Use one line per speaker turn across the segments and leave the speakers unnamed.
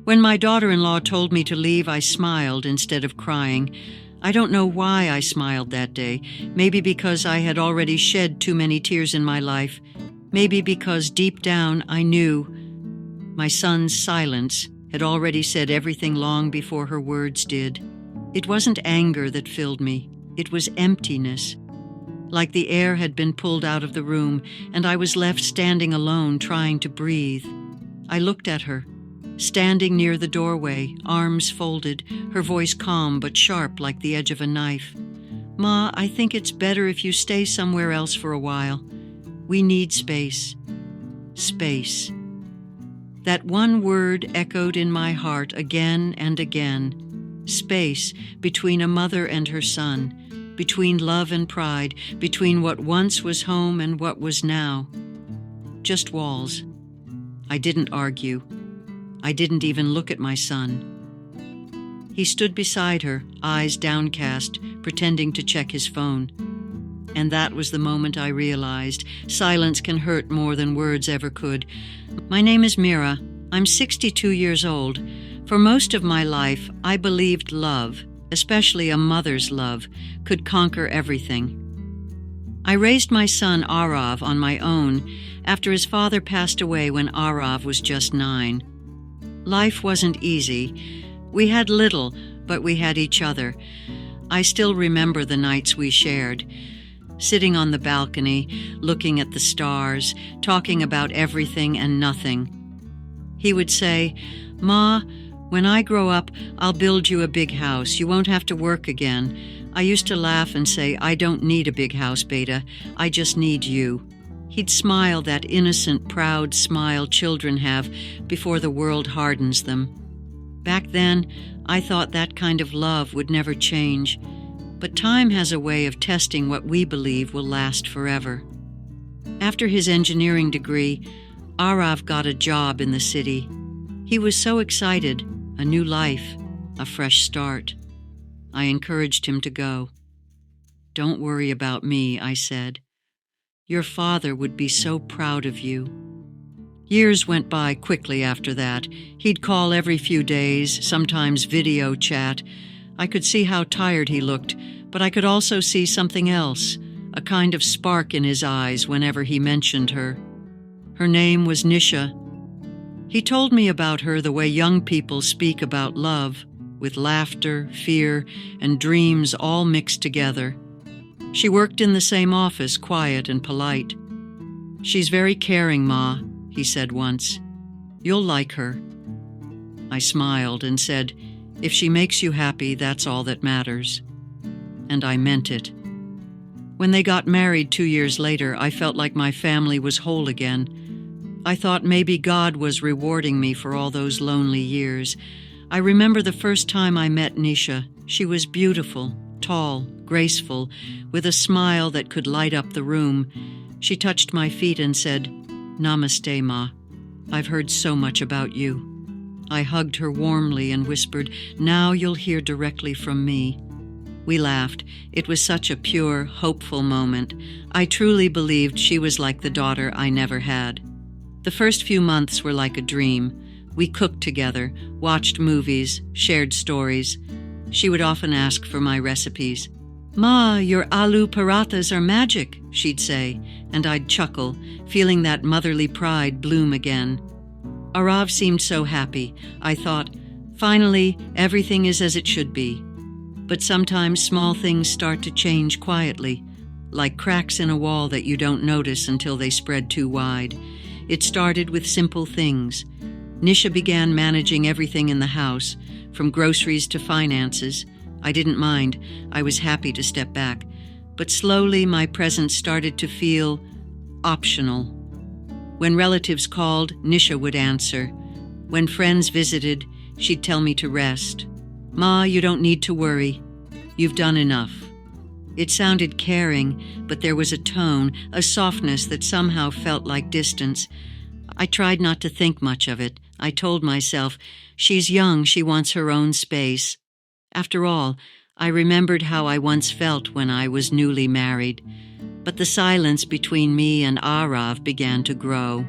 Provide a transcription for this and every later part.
When my daughter-in-law told me to leave, I smiled instead of crying. I don't know why I smiled that day. Maybe because I had already shed too many tears in my life. Maybe because deep down I knew my son's silence had already said everything long before her words did. It wasn't anger that filled me. It was emptiness. Like the air had been pulled out of the room, and I was left standing alone, trying to breathe. I looked at her, standing near the doorway, arms folded, her voice calm but sharp like the edge of a knife. "Ma, I think it's better if you stay somewhere else for a while. We need space." Space. That one word echoed in my heart again and again. Space between a mother and her son, between love and pride, between what once was home and what was now. Just walls. I didn't argue. I didn't even look at my son. He stood beside her, eyes downcast, pretending to check his phone. And that was the moment I realized silence can hurt more than words ever could. "My name is Mira. I'm 62 years old. For most of my life, I believed love, especially a mother's love, could conquer everything. I raised my son Arav on my own after his father passed away when Arav was just 9. Life wasn't easy. We had little, but we had each other. I still remember the nights we shared, sitting on the balcony, looking at the stars, talking about everything and nothing. He would say, "Ma, when I grow up, I'll build you a big house. You won't have to work again." I used to laugh and say, "I don't need a big house, Beta. I just need you." He'd smile that innocent, proud smile children have before the world hardens them. Back then, I thought that kind of love would never change. But time has a way of testing what we believe will last forever. After his engineering degree, Arav got a job in the city. He was so excited, a new life, a fresh start. I encouraged him to go. "Don't worry about me," I said. "Your father would be so proud of you." Years went by quickly after that. He'd call every few days, sometimes video chat. I could see how tired he looked, but I could also see something else, a kind of spark in his eyes whenever he mentioned her. Her name was Nisha. He told me about her the way young people speak about love, with laughter, fear, and dreams all mixed together. She worked in the same office, quiet and polite. "She's very caring, Ma," he said once. "You'll like her." I smiled and said, "If she makes you happy, that's all that matters." And I meant it. When they got married 2 years later, I felt like my family was whole again. I thought maybe God was rewarding me for all those lonely years. I remember the first time I met Nisha. She was beautiful, tall, graceful, with a smile that could light up the room. She touched my feet and said, "Namaste, Ma. I've heard so much about you." I hugged her warmly and whispered, "Now you'll hear directly from me." We laughed. It was such a pure, hopeful moment. I truly believed she was like the daughter I never had. The first few months were like a dream. We cooked together, watched movies, shared stories. She would often ask for my recipes. "Ma, your aloo parathas are magic," she'd say, and I'd chuckle, feeling that motherly pride bloom again. Arav seemed so happy. I thought, finally, everything is as it should be. But sometimes small things start to change quietly, like cracks in a wall that you don't notice until they spread too wide. It started with simple things. Nisha began managing everything in the house, from groceries to finances. I didn't mind. I was happy to step back. But slowly my presence started to feel optional. When relatives called, Nisha would answer. When friends visited, she'd tell me to rest. "Ma, you don't need to worry. You've done enough." It sounded caring, but there was a tone, a softness that somehow felt like distance. I tried not to think much of it. I told myself, she's young, she wants her own space. After all, I remembered how I once felt when I was newly married. But the silence between me and Arav began to grow.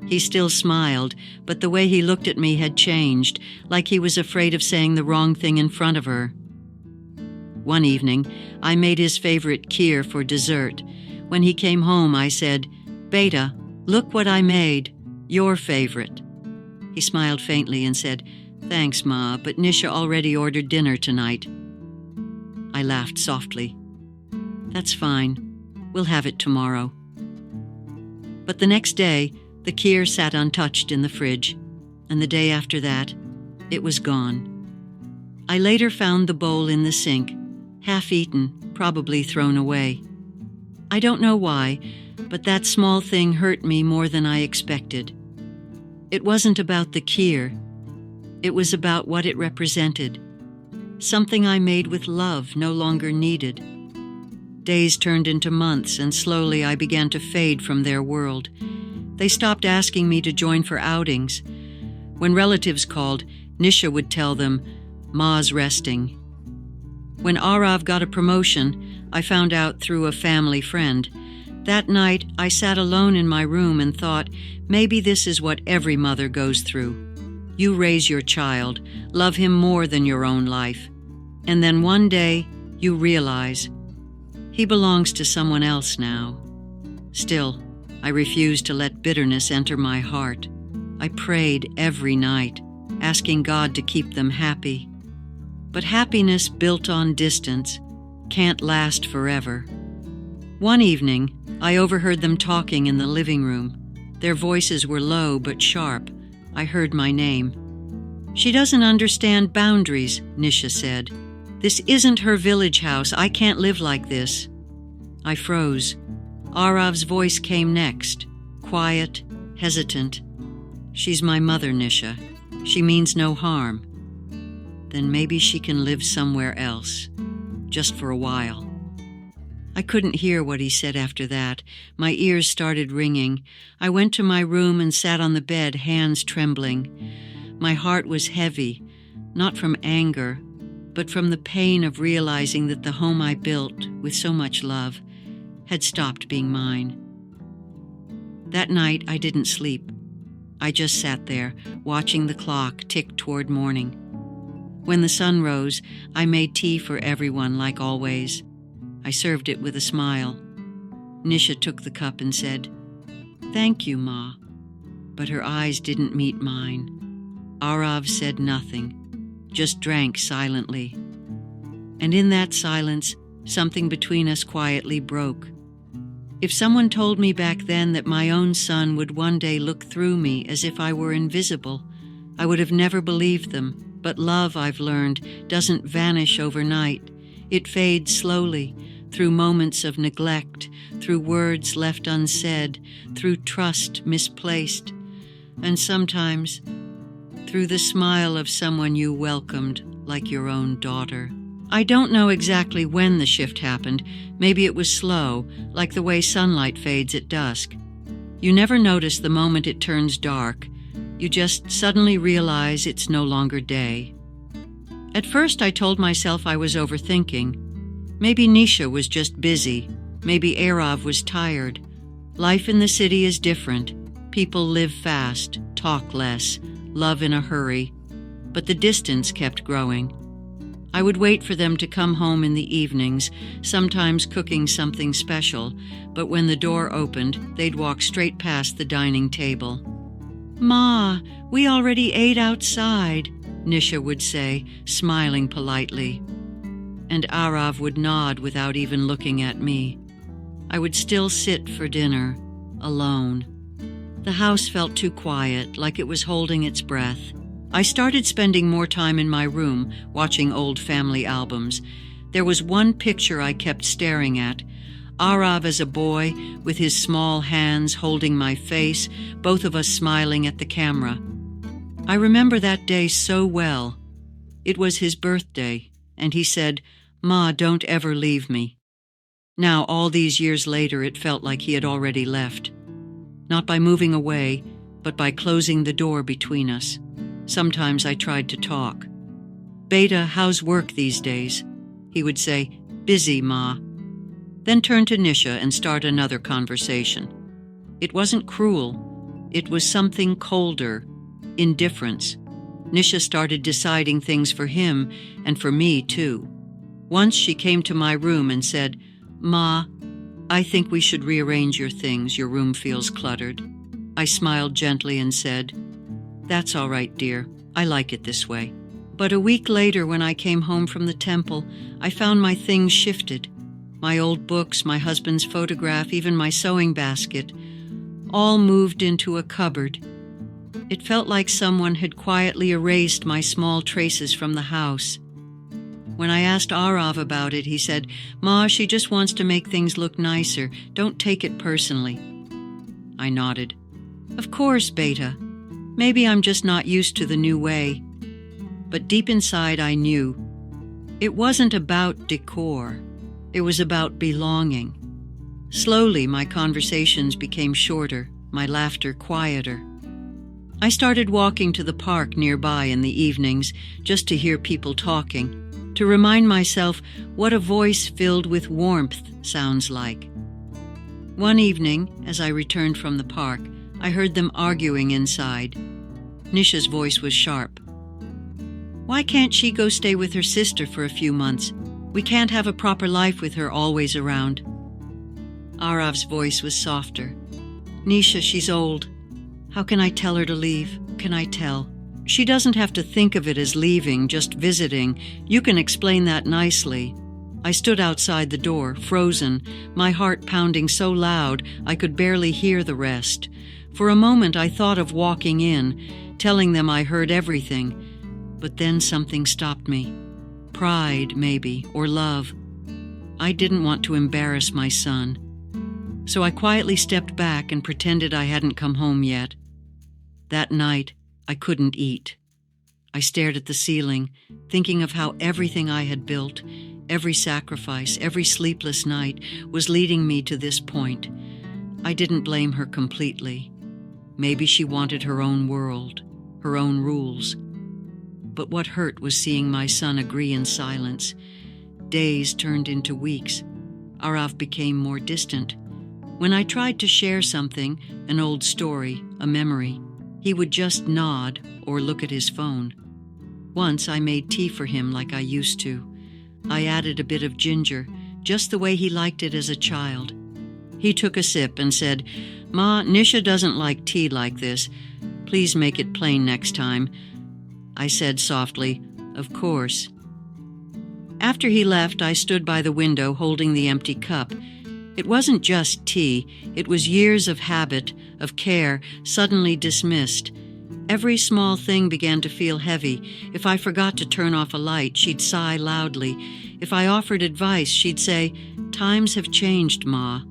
He still smiled, but the way he looked at me had changed, like he was afraid of saying the wrong thing in front of her. One evening, I made his favorite kheer for dessert. When he came home, I said, "Beta, look what I made. Your favorite." He smiled faintly and said, "Thanks, Ma, but Nisha already ordered dinner tonight." I laughed softly. "That's fine. We'll have it tomorrow." But the next day, the kheer sat untouched in the fridge, and the day after that, it was gone. I later found the bowl in the sink, half-eaten, probably thrown away. I don't know why, but that small thing hurt me more than I expected. It wasn't about the kheer. It was about what it represented. Something I made with love no longer needed. Days turned into months, and slowly I began to fade from their world. They stopped asking me to join for outings. When relatives called, Nisha would tell them, "Ma's resting." When Arav got a promotion, I found out through a family friend. That night, I sat alone in my room and thought, maybe this is what every mother goes through. You raise your child, love him more than your own life. And then one day, you realize, he belongs to someone else now. Still, I refused to let bitterness enter my heart. I prayed every night, asking God to keep them happy. But happiness built on distance can't last forever. One evening, I overheard them talking in the living room. Their voices were low but sharp. I heard my name. "She doesn't understand boundaries," Nisha said. "This isn't her village house. I can't live like this." I froze. Arav's voice came next, quiet, hesitant. "She's my mother, Nisha. She means no harm." Then maybe she can live somewhere else, just for a while. I couldn't hear what he said after that. My ears started ringing. I went to my room and sat on the bed, hands trembling. My heart was heavy, not from anger, but from the pain of realizing that the home I built with so much love had stopped being mine. That night, I didn't sleep. I just sat there, watching the clock tick toward morning. When the sun rose, I made tea for everyone like always. I served it with a smile. Nisha took the cup and said, "Thank you, Ma." But her eyes didn't meet mine. Arav said nothing, just drank silently. And in that silence, something between us quietly broke. If someone told me back then that my own son would one day look through me as if I were invisible, I would have never believed them. But love, I've learned, doesn't vanish overnight. It fades slowly, through moments of neglect, through words left unsaid, through trust misplaced, and sometimes through the smile of someone you welcomed like your own daughter. I don't know exactly when the shift happened. Maybe it was slow, like the way sunlight fades at dusk. You never notice the moment it turns dark. You just suddenly realize it's no longer day. At first, I told myself I was overthinking. Maybe Nisha was just busy. Maybe Arav was tired. Life in the city is different. People live fast, talk less, love in a hurry. But the distance kept growing. I would wait for them to come home in the evenings, sometimes cooking something special, but when the door opened, they'd walk straight past the dining table. "Ma, we already ate outside," Nisha would say, smiling politely. And Arav would nod without even looking at me. I would still sit for dinner, alone. The house felt too quiet, like it was holding its breath. I started spending more time in my room, watching old family albums. There was one picture I kept staring at. Arav as a boy, with his small hands holding my face, both of us smiling at the camera. I remember that day so well. It was his birthday, and he said, "Ma, don't ever leave me." Now, all these years later, it felt like he had already left. Not by moving away, but by closing the door between us. Sometimes I tried to talk. "Beta, how's work these days?" He would say, "Busy, Ma." Then turn to Nisha and start another conversation. It wasn't cruel, It was something colder, indifference. Nisha started deciding things for him and for me, too. Once she came to my room and said, "Ma, I think we should rearrange your things. Your room feels cluttered." I smiled gently and said, "That's all right, dear. I like it this way." But a week later, when I came home from the temple, I found my things shifted. My old books, my husband's photograph, even my sewing basket, all moved into a cupboard. It felt like someone had quietly erased my small traces from the house. When I asked Arav about it, he said, "Ma, she just wants to make things look nicer. Don't take it personally." I nodded. "Of course, Beta. Maybe I'm just not used to the new way." But deep inside I knew. It wasn't about decor. It was about belonging. Slowly, my conversations became shorter, my laughter quieter. I started walking to the park nearby in the evenings just to hear people talking, to remind myself what a voice filled with warmth sounds like. One evening, as I returned from the park, I heard them arguing inside. Nisha's voice was sharp. "Why can't she go stay with her sister for a few months? We can't have a proper life with her always around." Arav's voice was softer. "Nisha, she's old. How can I tell her to leave? Can I tell? She doesn't have to think of it as leaving, just visiting. You can explain that nicely." I stood outside the door, frozen, my heart pounding so loud I could barely hear the rest. For a moment I thought of walking in, telling them I heard everything, but then something stopped me. Pride, maybe, or love. I didn't want to embarrass my son. So I quietly stepped back and pretended I hadn't come home yet. That night, I couldn't eat. I stared at the ceiling, thinking of how everything I had built, every sacrifice, every sleepless night, was leading me to this point. I didn't blame her completely. Maybe she wanted her own world, her own rules. But what hurt was seeing my son agree in silence. Days turned into weeks. Arav became more distant. When I tried to share something, an old story, a memory, he would just nod or look at his phone. Once I made tea for him like I used to. I added a bit of ginger, just the way he liked it as a child. He took a sip and said, "Ma, Nisha doesn't like tea like this. Please make it plain next time." I said softly, "Of course." After he left, I stood by the window holding the empty cup. It wasn't just tea, it was years of habit, of care, suddenly dismissed. Every small thing began to feel heavy. If I forgot to turn off a light, she'd sigh loudly. If I offered advice, she'd say, "Times have changed, Ma."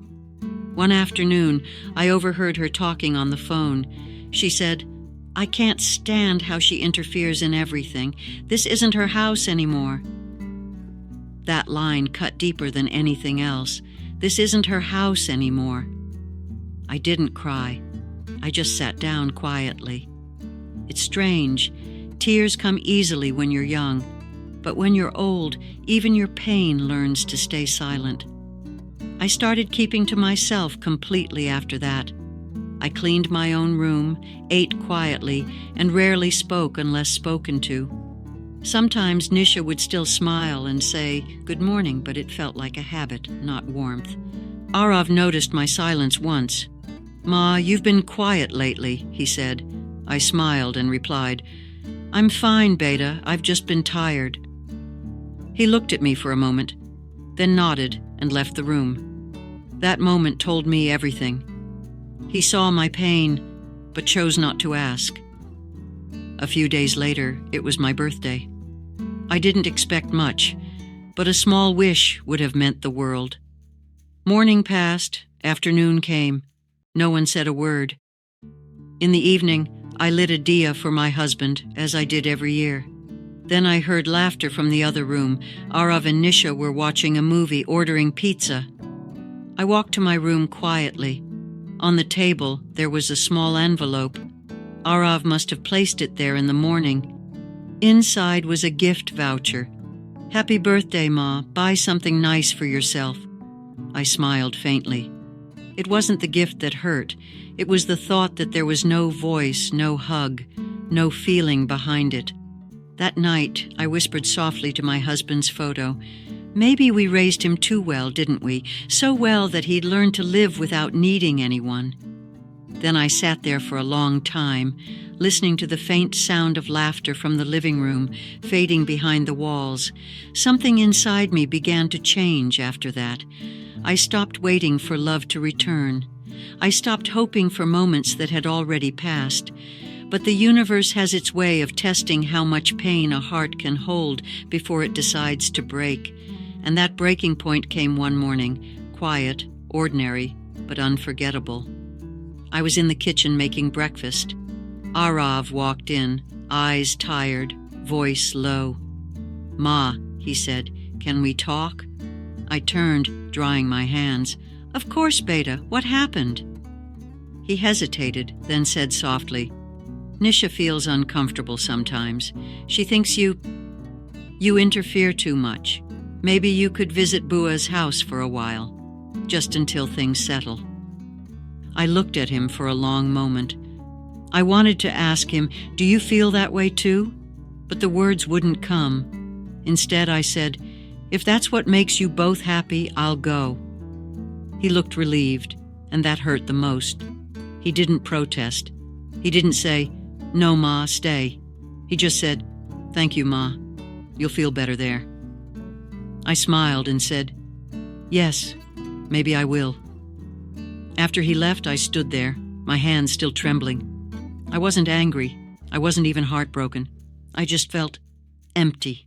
One afternoon, I overheard her talking on the phone. She said, "I can't stand how she interferes in everything. This isn't her house anymore." That line cut deeper than anything else. This isn't her house anymore. I didn't cry. I just sat down quietly. It's strange. Tears come easily when you're young. But when you're old, even your pain learns to stay silent. I started keeping to myself completely after that. I cleaned my own room, ate quietly, and rarely spoke unless spoken to. Sometimes Nisha would still smile and say, "Good morning," but it felt like a habit, not warmth. Arav noticed my silence once. "Ma, you've been quiet lately," he said. I smiled and replied, "I'm fine, Beta. I've just been tired." He looked at me for a moment, then nodded and left the room. That moment told me everything. He saw my pain, but chose not to ask. A few days later, it was my birthday. I didn't expect much, but a small wish would have meant the world. Morning passed, afternoon came. No one said a word. In the evening, I lit a diya for my husband, as I did every year. Then I heard laughter from the other room. Arav and Nisha were watching a movie, ordering pizza. I walked to my room quietly. On the table, there was a small envelope. Arav must have placed it there in the morning. Inside was a gift voucher. "Happy birthday, Ma. Buy something nice for yourself." I smiled faintly. It wasn't the gift that hurt. It was the thought that there was no voice, no hug, no feeling behind it. That night, I whispered softly to my husband's photo, "Maybe we raised him too well, didn't we? So well that he'd learned to live without needing anyone." Then I sat there for a long time, listening to the faint sound of laughter from the living room, fading behind the walls. Something inside me began to change after that. I stopped waiting for love to return. I stopped hoping for moments that had already passed. But the universe has its way of testing how much pain a heart can hold before it decides to break. And that breaking point came one morning, quiet, ordinary, but unforgettable. I was in the kitchen making breakfast. Arav walked in, eyes tired, voice low. "Ma," he said, "can we talk?" I turned, drying my hands. "Of course, Beta. What happened?" He hesitated, then said softly, "Nisha feels uncomfortable sometimes. She thinks you interfere too much. Maybe you could visit Bua's house for a while, just until things settle." I looked at him for a long moment. I wanted to ask him, "Do you feel that way too?" But the words wouldn't come. Instead, I said, "If that's what makes you both happy, I'll go." He looked relieved, and that hurt the most. He didn't protest. He didn't say, "No, Ma, stay." He just said, "Thank you, Ma. You'll feel better there." I smiled and said, "Yes, maybe I will." After he left, I stood there, my hands still trembling. I wasn't angry. I wasn't even heartbroken. I just felt empty.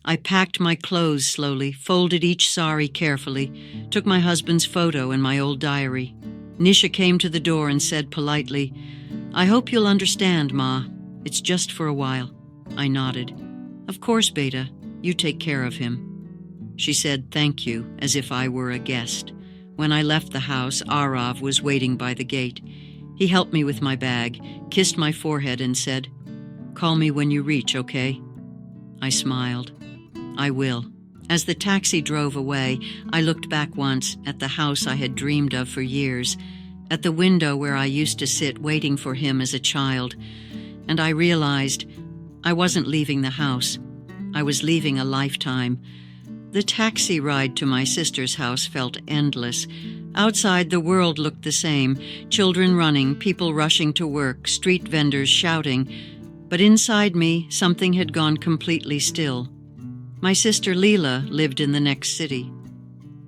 I packed my clothes slowly, folded each sari carefully, took my husband's photo and my old diary. Nisha came to the door and said politely, "I hope you'll understand, Ma. It's just for a while." I nodded. "Of course, Beta. You take care of him." She said thank you, as if I were a guest. When I left the house, Arav was waiting by the gate. He helped me with my bag, kissed my forehead and said, "Call me when you reach, okay?" I smiled. "I will." As the taxi drove away, I looked back once at the house I had dreamed of for years, at the window where I used to sit waiting for him as a child, and I realized I wasn't leaving the house. I was leaving a lifetime. The taxi ride to my sister's house felt endless. Outside, the world looked the same, children running, people rushing to work, street vendors shouting. But inside me, something had gone completely still. My sister Leela lived in the next city.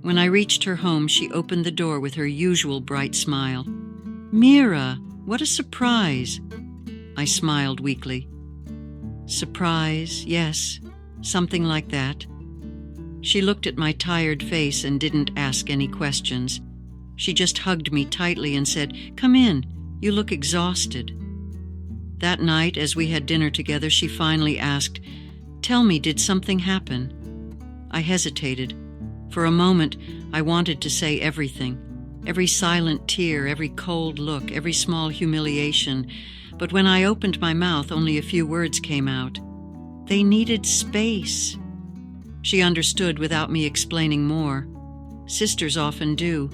When I reached her home, she opened the door with her usual bright smile. "Mira, what a surprise!" I smiled weakly. "Surprise, yes, something like that." She looked at my tired face and didn't ask any questions. She just hugged me tightly and said, "Come in, you look exhausted." That night, as we had dinner together, she finally asked, "Tell me, did something happen?" I hesitated. For a moment, I wanted to say everything, every silent tear, every cold look, every small humiliation. But when I opened my mouth, only a few words came out. They needed space. She understood without me explaining more. Sisters often do.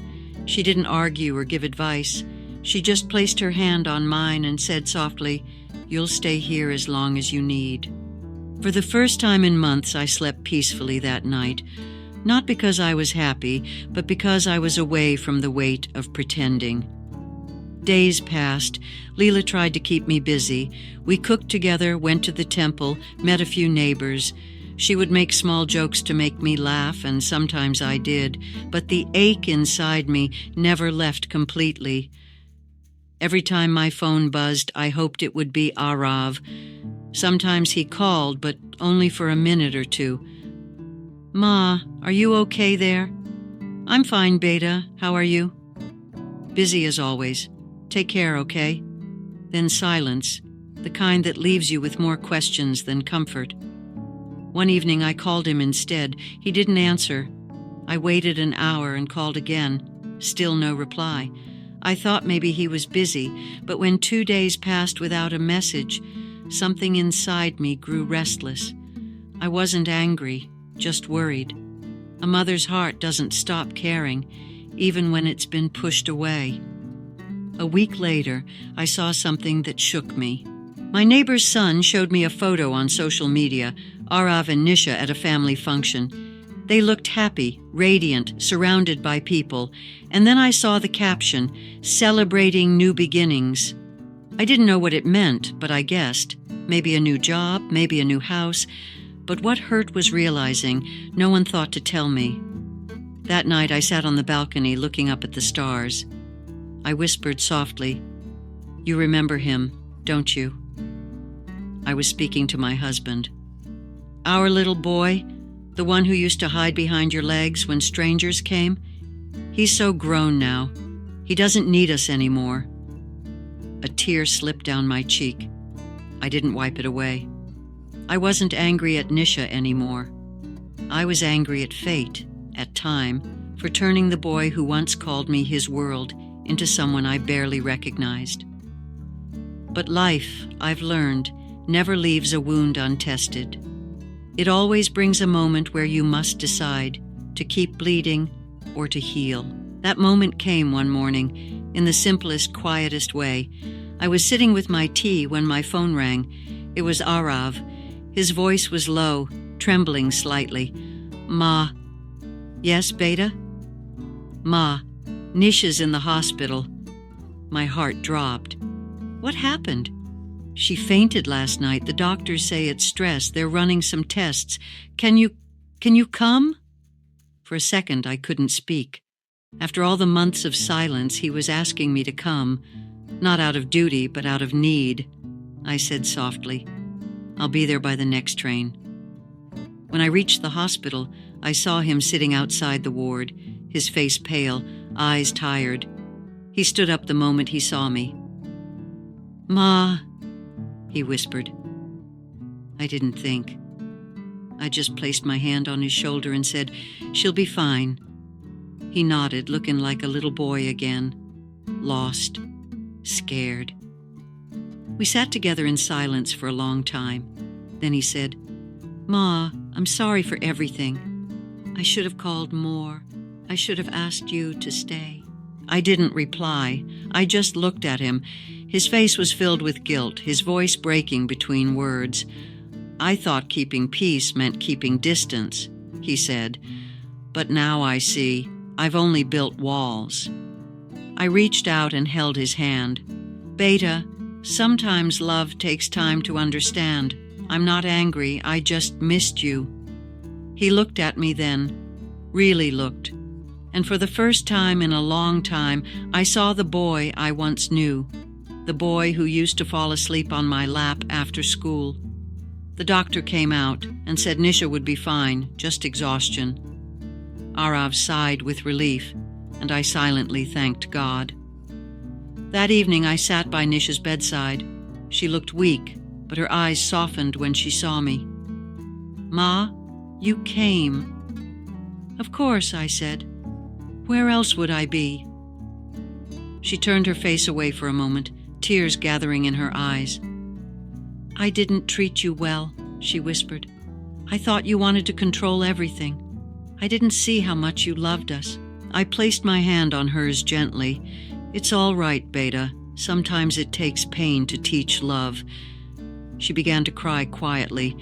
She didn't argue or give advice. She just placed her hand on mine and said softly, "You'll stay here as long as you need." For the first time in months, I slept peacefully that night. Not because I was happy, but because I was away from the weight of pretending. Days passed. Leela tried to keep me busy. We cooked together, went to the temple, met a few neighbors. She would make small jokes to make me laugh, and sometimes I did, but the ache inside me never left completely. Every time my phone buzzed, I hoped it would be Arav. Sometimes he called, but only for a minute or two. "Ma, are you okay there?" "I'm fine, Beta. How are you?" "Busy as always. Take care, okay?" Then silence, the kind that leaves you with more questions than comfort. One evening I called him instead. He didn't answer. I waited an hour and called again. Still no reply. I thought maybe he was busy, but when 2 days passed without a message, something inside me grew restless. I wasn't angry, just worried. A mother's heart doesn't stop caring. even when it's been pushed away. A week later, I saw something that shook me. My neighbor's son showed me a photo on social media, Arav and Nisha at a family function. They looked happy, radiant, surrounded by people, and then I saw the caption, "Celebrating New Beginnings." I didn't know what it meant, but I guessed. Maybe a new job, maybe a new house. But what hurt was realizing no one thought to tell me. That night I sat on the balcony looking up at the stars. I whispered softly, "You remember him, don't you?" I was speaking to my husband. "Our little boy, the one who used to hide behind your legs when strangers came, he's so grown now. He doesn't need us anymore." A tear slipped down my cheek. I didn't wipe it away. I wasn't angry at Nisha anymore. I was angry at fate, at time, for turning the boy who once called me his world into someone I barely recognized. But life, I've learned, never leaves a wound untested. It always brings a moment where you must decide to keep bleeding or to heal. That moment came one morning, in the simplest, quietest way. I was sitting with my tea when my phone rang. It was Arav. His voice was low, trembling slightly. "Ma." "Yes, Beta?" "Ma, Nisha's in the hospital." My heart dropped. "What happened?" "She fainted last night. The doctors say it's stress. They're running some tests. Can you come?" For a second, I couldn't speak. After all the months of silence, he was asking me to come, not out of duty, but out of need. I said softly, "I'll be there by the next train." When I reached the hospital, I saw him sitting outside the ward, his face pale, eyes tired. He stood up the moment he saw me. "Ma," he whispered. I didn't think. I just placed my hand on his shoulder and said, "She'll be fine." He nodded, looking like a little boy again, lost, scared. We sat together in silence for a long time. Then he said, "Ma, I'm sorry for everything. I should have called more. I should have asked you to stay." I didn't reply. I just looked at him. His face was filled with guilt, his voice breaking between words. "I thought keeping peace meant keeping distance," he said. "But now I see I've only built walls." I reached out and held his hand. "Beta, sometimes love takes time to understand. I'm not angry, I just missed you." He looked at me then, really looked. And for the first time in a long time, I saw the boy I once knew, the boy who used to fall asleep on my lap after school. The doctor came out and said Nisha would be fine, just exhaustion. Arav sighed with relief, and I silently thanked God. That evening I sat by Nisha's bedside. She looked weak, but her eyes softened when she saw me. "Ma, you came." "Of course," I said. "Where else would I be?" She turned her face away for a moment, tears gathering in her eyes. "I didn't treat you well," she whispered. "I thought you wanted to control everything. I didn't see how much you loved us." I placed my hand on hers gently. "It's all right, Beta. Sometimes it takes pain to teach love." She began to cry quietly,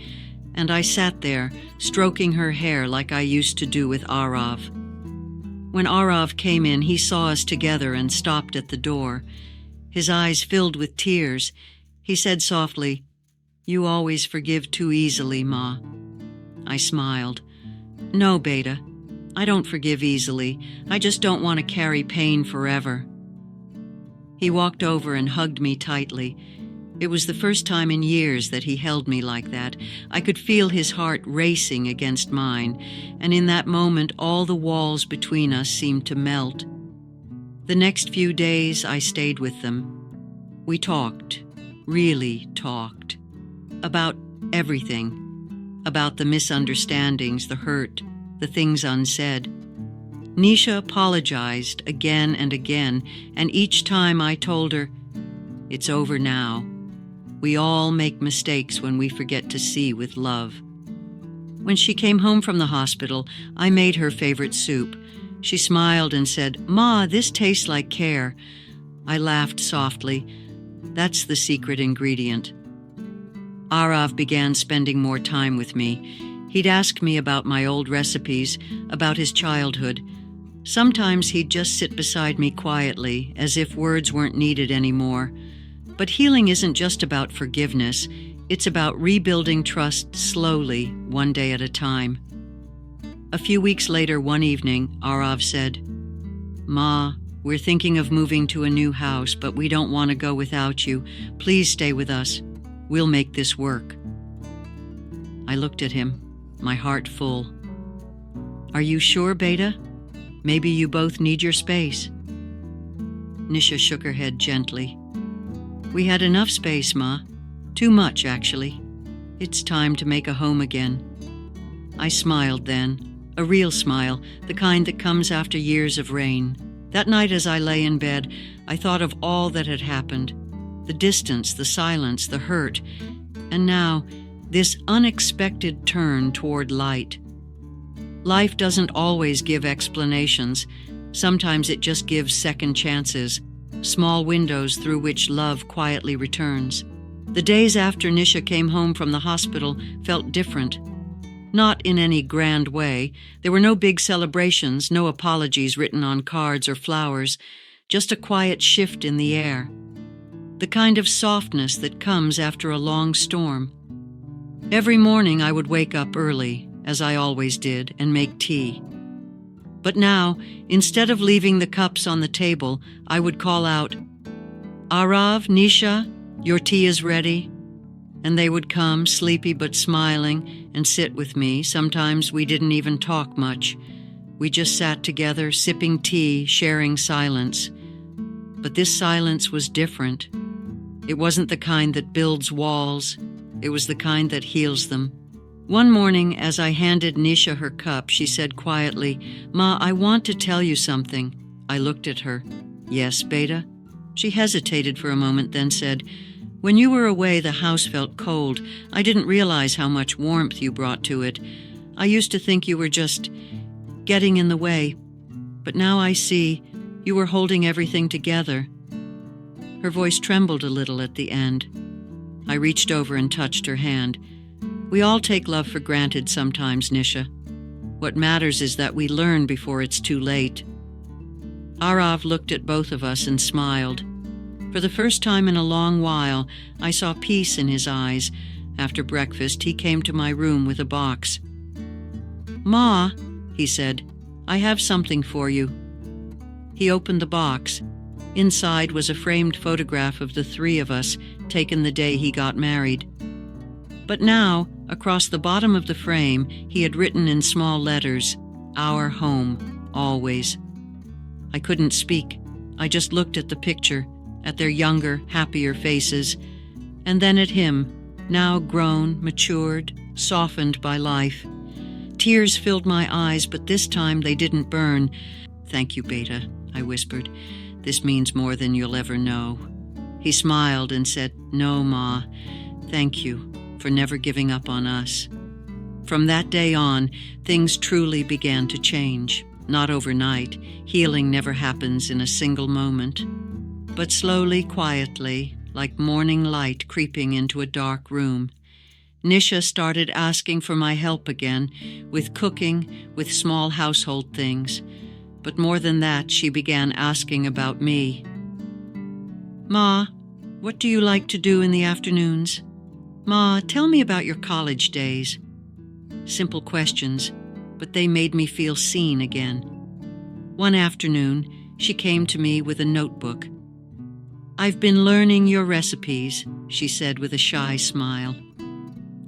and I sat there, stroking her hair like I used to do with Arav. When Arav came in, he saw us together and stopped at the door. His eyes filled with tears. He said softly, "You always forgive too easily, Ma." I smiled. "No, Beta, I don't forgive easily. I just don't want to carry pain forever." He walked over and hugged me tightly. It was the first time in years that he held me like that. I could feel his heart racing against mine, and in that moment all the walls between us seemed to melt. The next few days I stayed with them. We talked, really talked, about everything, about the misunderstandings, the hurt, the things unsaid. Nisha apologized again and again, and each time I told her, "It's over now. We all make mistakes when we forget to see with love." When she came home from the hospital, I made her favorite soup. She smiled and said, "Ma, this tastes like care." I laughed softly. That's the secret ingredient. Arav began spending more time with me. He'd ask me about my old recipes, about his childhood. Sometimes he'd just sit beside me quietly, as if words weren't needed anymore. But healing isn't just about forgiveness. It's about rebuilding trust slowly, one day at a time. A few weeks later, one evening, Arav said, "Ma, we're thinking of moving to a new house, but we don't want to go without you. Please stay with us. We'll make this work." I looked at him, my heart full. "Are you sure, Beta? Maybe you both need your space." Nisha shook her head gently. "We had enough space, Ma. Too much, actually. It's time to make a home again." I smiled then, a real smile, the kind that comes after years of rain. That night as I lay in bed, I thought of all that had happened. The distance, the silence, the hurt, and now this unexpected turn toward light. Life doesn't always give explanations. Sometimes it just gives second chances, small windows through which love quietly returns. The days after Nisha came home from the hospital felt different. Not in any grand way. There were no big celebrations, no apologies written on cards or flowers, just a quiet shift in the air. The kind of softness that comes after a long storm. Every morning I would wake up early, as I always did, and make tea. But now, instead of leaving the cups on the table, I would call out, "Arav, Nisha, your tea is ready." And they would come, sleepy but smiling, and sit with me. Sometimes we didn't even talk much. We just sat together, sipping tea, sharing silence. But this silence was different. It wasn't the kind that builds walls. It was the kind that heals them. One morning, as I handed Nisha her cup, she said quietly, "Ma, I want to tell you something." I looked at her. "Yes, Beta?" She hesitated for a moment, then said, "When you were away, the house felt cold. I didn't realize how much warmth you brought to it. I used to think you were just getting in the way. But now I see you were holding everything together." Her voice trembled a little at the end. I reached over and touched her hand. "We all take love for granted sometimes, Nisha. What matters is that we learn before it's too late." Arav looked at both of us and smiled. For the first time in a long while, I saw peace in his eyes. After breakfast, he came to my room with a box. "Ma," he said, "I have something for you." He opened the box. Inside was a framed photograph of the three of us, taken the day he got married. But now, across the bottom of the frame, he had written in small letters, "Our home, always." I couldn't speak. I just looked at the picture, at their younger, happier faces, and then at him, now grown, matured, softened by life. Tears filled my eyes, but this time they didn't burn. "Thank you, Beta," I whispered. "This means more than you'll ever know." He smiled and said, "No, Ma, thank you for never giving up on us." From that day on, things truly began to change. Not overnight. Healing never happens in a single moment. But slowly, quietly, like morning light creeping into a dark room. Nisha started asking for my help again, with cooking, with small household things. But more than that, she began asking about me. "Ma, what do you like to do in the afternoons? Ma, tell me about your college days." Simple questions, but they made me feel seen again. One afternoon, she came to me with a notebook. "I've been learning your recipes," she said with a shy smile.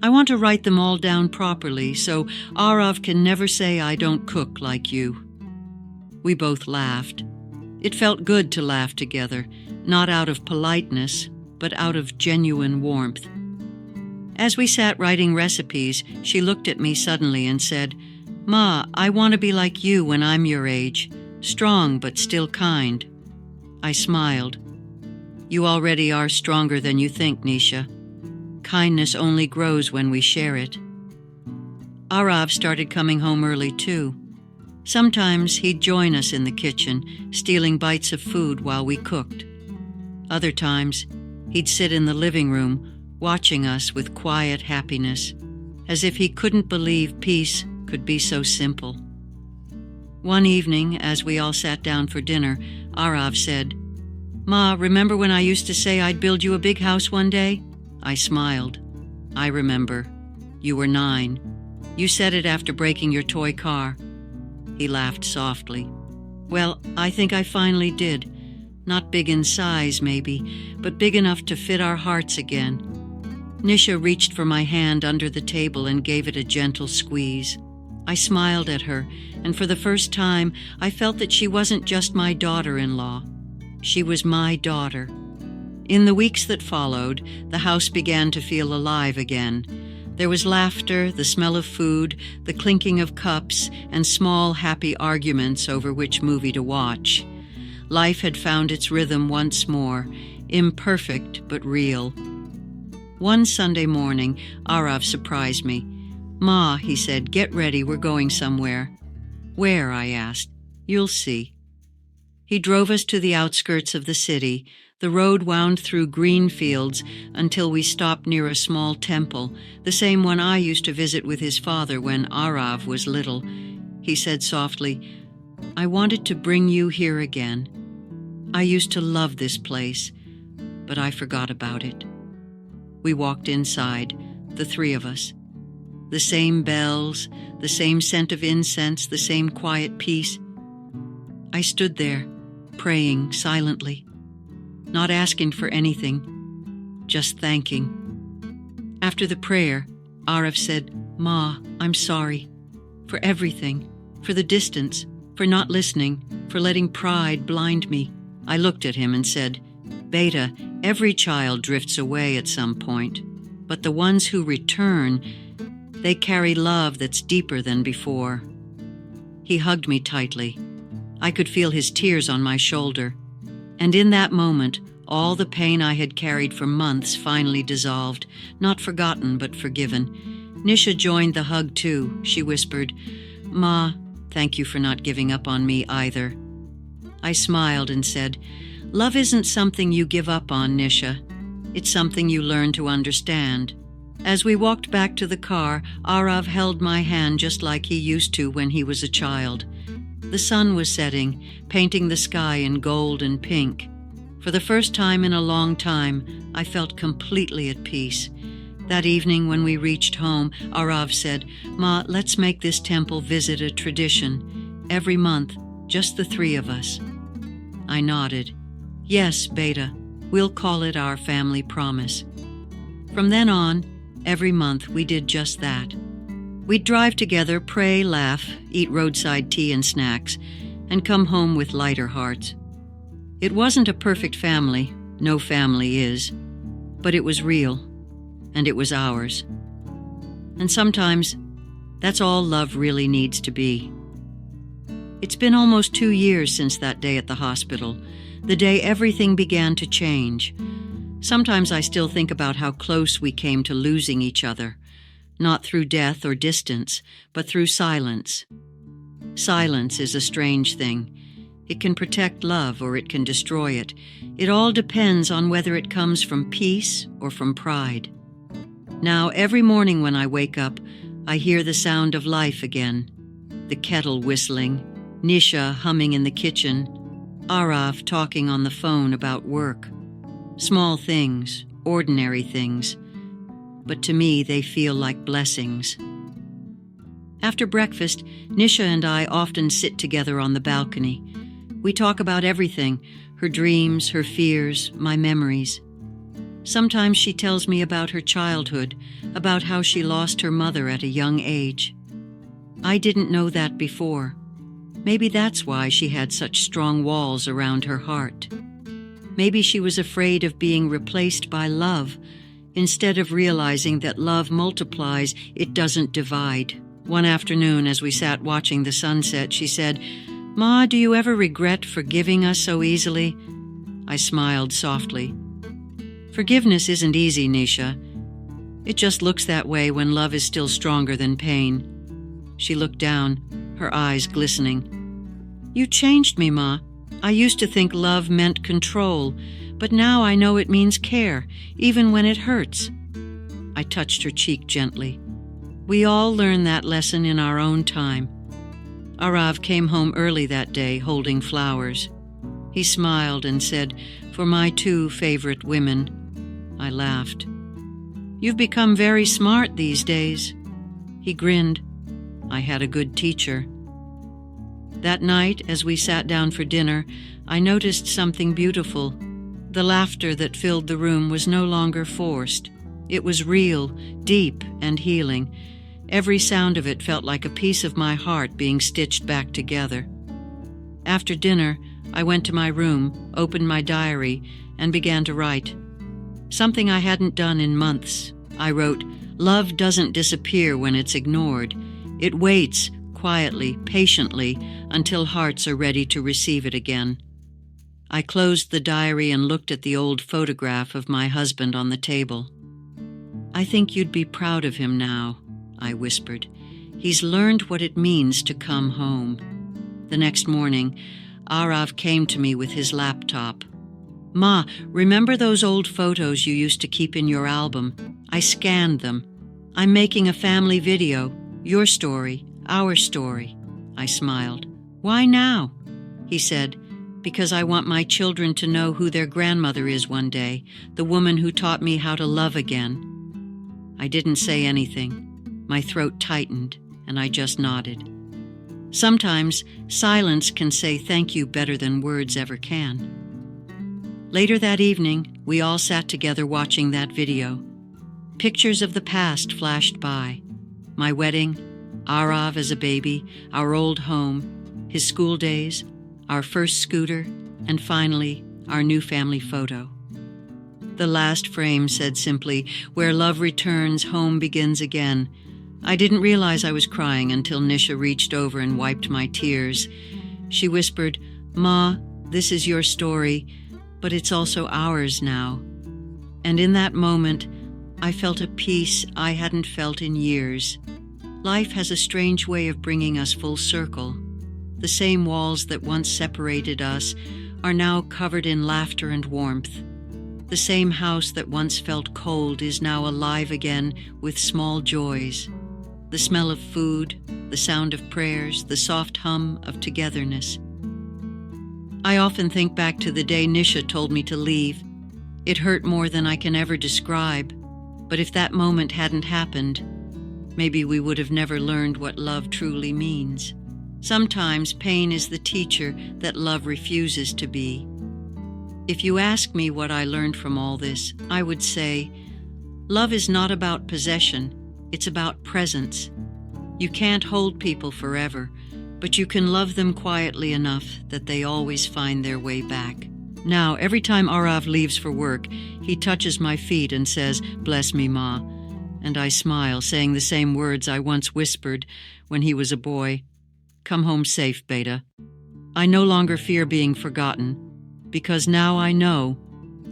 "I want to write them all down properly so Arav can never say I don't cook like you." We both laughed. It felt good to laugh together, not out of politeness, but out of genuine warmth. As we sat writing recipes, she looked at me suddenly and said, "Ma, I want to be like you when I'm your age, strong but still kind." I smiled. "You already are stronger than you think, Nisha. Kindness only grows when we share it." Arav started coming home early too. Sometimes he'd join us in the kitchen, stealing bites of food while we cooked. Other times, he'd sit in the living room, watching us with quiet happiness, as if he couldn't believe peace could be so simple. One evening, as we all sat down for dinner, Arav said, "Ma, remember when I used to say I'd build you a big house one day?" I smiled. "I remember. You were 9. You said it after breaking your toy car." He laughed softly. "Well, I think I finally did. Not big in size, maybe, but big enough to fit our hearts again." Nisha reached for my hand under the table and gave it a gentle squeeze. I smiled at her, and for the first time, I felt that she wasn't just my daughter-in-law. She was my daughter. In the weeks that followed, the house began to feel alive again. There was laughter, the smell of food, the clinking of cups, and small, happy arguments over which movie to watch. Life had found its rhythm once more, imperfect but real. One Sunday morning, Arav surprised me. "Ma," he said, "get ready, we're going somewhere." "Where?" I asked. "You'll see." He drove us to the outskirts of the city. The road wound through green fields until we stopped near a small temple, the same one I used to visit with his father when Arav was little. He said softly, "I wanted to bring you here again. I used to love this place, but I forgot about it." We walked inside, the 3 of us. The same bells, the same scent of incense, the same quiet peace. I stood there, praying silently, not asking for anything, just thanking. After the prayer, Arav said, "Ma, I'm sorry. For everything, for the distance, for not listening, for letting pride blind me." I looked at him and said, "Beta, every child drifts away at some point, but the ones who return, they carry love that's deeper than before." He hugged me tightly. I could feel his tears on my shoulder. And in that moment, all the pain I had carried for months finally dissolved, not forgotten but forgiven. Nisha joined the hug too. She whispered, "Ma, thank you for not giving up on me either." I smiled and said, "Love isn't something you give up on, Nisha. It's something you learn to understand." As we walked back to the car, Arav held my hand just like he used to when he was a child. The sun was setting, painting the sky in gold and pink. For the first time in a long time, I felt completely at peace. That evening when we reached home, Arav said, "Ma, let's make this temple visit a tradition. Every month, just the 3 of us." I nodded. "Yes, Beta, we'll call it our family promise." From then on, every month we did just that. We'd drive together, pray, laugh, eat roadside tea and snacks, and come home with lighter hearts. It wasn't a perfect family, no family is, but it was real, and it was ours. And sometimes, that's all love really needs to be. It's been almost 2 years since that day at the hospital, the day everything began to change. Sometimes I still think about how close we came to losing each other, not through death or distance, but through silence. Silence is a strange thing. It can protect love or it can destroy it. It all depends on whether it comes from peace or from pride. Now, every morning when I wake up, I hear the sound of life again. The kettle whistling, Nisha humming in the kitchen, Arav talking on the phone about work. Small things, ordinary things, but to me they feel like blessings. After breakfast, Nisha and I often sit together on the balcony. We talk about everything, her dreams, her fears, my memories. Sometimes she tells me about her childhood, about how she lost her mother at a young age. I didn't know that before. Maybe that's why she had such strong walls around her heart. Maybe she was afraid of being replaced by love, instead of realizing that love multiplies, it doesn't divide. One afternoon, as we sat watching the sunset, she said, "Ma, do you ever regret forgiving us so easily?" I smiled softly. Forgiveness isn't easy, Nisha. It just looks that way when love is still stronger than pain. She looked down. her eyes glistening. "You changed me, Ma. I used to think love meant control, but now I know it means care, even when it hurts." I touched her cheek gently. We all learn that lesson in our own time. Arav came home early that day, holding flowers. He smiled and said, "For my two favorite women." I laughed. "You've become very smart these days." He grinned. I had a good teacher. That night, as we sat down for dinner, I noticed something beautiful. The laughter that filled the room was no longer forced. It was real, deep, and healing. Every sound of it felt like a piece of my heart being stitched back together. After dinner, I went to my room, opened my diary, and began to write. Something I hadn't done in months. I wrote, "Love doesn't disappear when it's ignored. It waits, quietly, patiently, until hearts are ready to receive it again." I closed the diary and looked at the old photograph of my husband on the table. "I think you'd be proud of him now," I whispered. "He's learned what it means to come home." The next morning, Arav came to me with his laptop. "Ma, remember those old photos you used to keep in your album? I scanned them. I'm making a family video. Your story, our story." I smiled. "Why now?" He said, "Because I want my children to know who their grandmother is one day, the woman who taught me how to love again." I didn't say anything. My throat tightened, and I just nodded. Sometimes silence can say thank you better than words ever can. Later that evening, we all sat together watching that video. Pictures of the past flashed by. My wedding, Arav as a baby, our old home, his school days, our first scooter, and finally, our new family photo. The last frame said simply, "Where love returns, home begins again." I didn't realize I was crying until Nisha reached over and wiped my tears. She whispered, "Ma, this is your story, but it's also ours now." And in that moment, I felt a peace I hadn't felt in years. Life has a strange way of bringing us full circle. The same walls that once separated us are now covered in laughter and warmth. The same house that once felt cold is now alive again with small joys. The smell of food, the sound of prayers, the soft hum of togetherness. I often think back to the day Nisha told me to leave. It hurt more than I can ever describe, but if that moment hadn't happened, maybe we would have never learned what love truly means. Sometimes pain is the teacher that love refuses to be. If you ask me what I learned from all this, I would say, love is not about possession, it's about presence. You can't hold people forever, but you can love them quietly enough that they always find their way back. Now, every time Arav leaves for work, he touches my feet and says, "Bless me, Ma." And I smile, saying the same words I once whispered when he was a boy. "Come home safe, Beta." I no longer fear being forgotten, because now I know,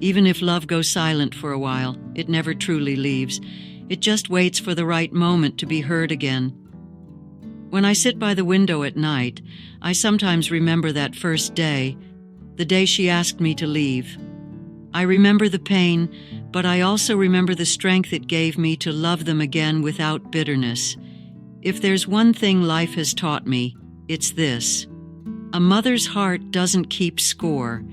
even if love goes silent for a while, it never truly leaves. It just waits for the right moment to be heard again. When I sit by the window at night, I sometimes remember that first day, the day she asked me to leave. I remember the pain, but I also remember the strength it gave me to love them again without bitterness. If there's one thing life has taught me, it's this. A mother's heart doesn't keep score.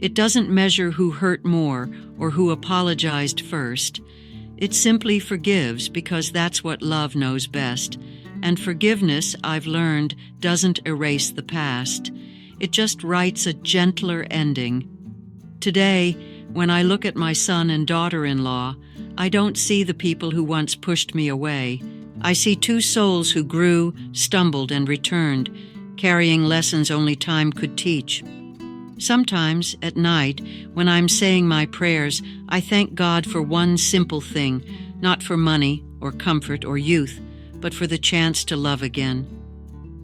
It doesn't measure who hurt more or who apologized first. It simply forgives because that's what love knows best. And forgiveness, I've learned, doesn't erase the past. It just writes a gentler ending. Today, when I look at my son and daughter-in-law, I don't see the people who once pushed me away. I see two souls who grew, stumbled, and returned, carrying lessons only time could teach. Sometimes, at night, when I'm saying my prayers, I thank God for one simple thing, not for money or comfort or youth, but for the chance to love again.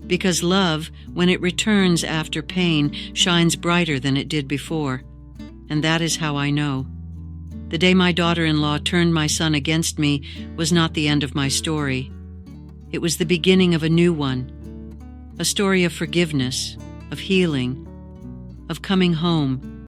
Because love, when it returns after pain, shines brighter than it did before. And that is how I know. The day my daughter-in-law turned my son against me was not the end of my story. It was the beginning of a new one. a story of forgiveness, of healing, of coming home,